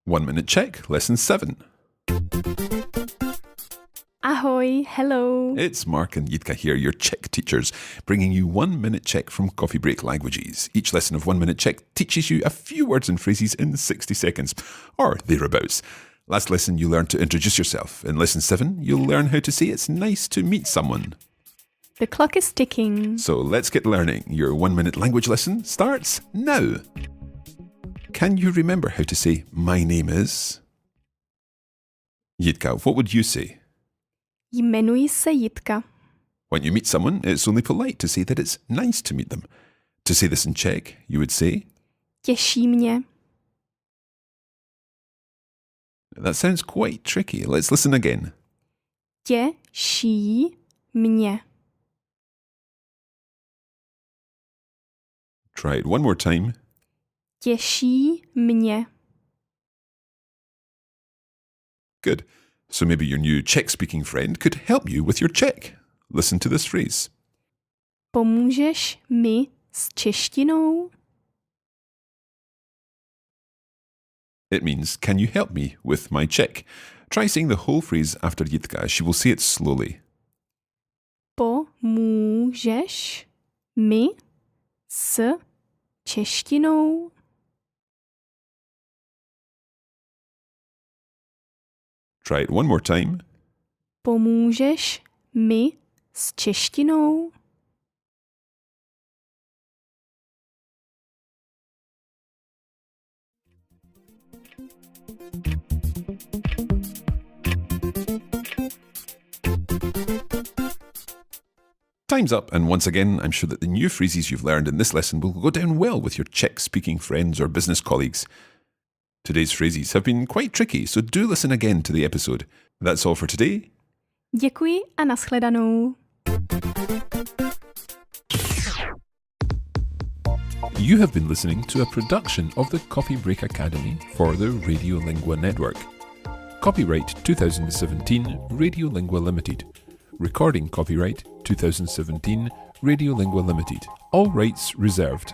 1 Minute Czech Lesson 7. Ahoj, hello. It's Mark and Jitka here, your Czech teachers, bringing you 1 Minute Czech from Coffee Break Languages. Each lesson of 1 Minute Czech teaches you a few words and phrases in 60 seconds, or thereabouts. Last lesson you learned to introduce yourself. In lesson 7, you'll learn how to say it's nice to meet someone. The clock is ticking. So let's get learning. Your 1 minute language lesson starts now. Can you remember how to say, my name is? Jitka, what would you say? Jmenuji se Jitka. When you meet someone, it's only polite to say that it's nice to meet them. To say this in Czech, you would say, Těší mě. that sounds quite tricky. Let's listen again. Těší mě. Try it one more time. Těší mě. Good. So maybe your new Czech-speaking friend could help you with your Czech. Listen to this phrase. Pomůžeš mi s češtinou? It means, can you help me with my Czech? Try saying the whole phrase after Jitka. She will say it slowly. Pomůžeš mi s češtinou? Try it one more time. Pomůžeš mi s češtinou? Time's up, and once again, I'm sure that the new phrases you've learned in this lesson will go down well with your Czech-speaking friends or business colleagues. Today's phrases have been quite tricky, so do listen again to the episode. That's all for today. Děkuji a nashledanou. You have been listening to a production of the Coffee Break Academy for the Radiolingua Network. Copyright 2017 Radiolingua Limited. Recording copyright 2017 Radiolingua Limited. All rights reserved.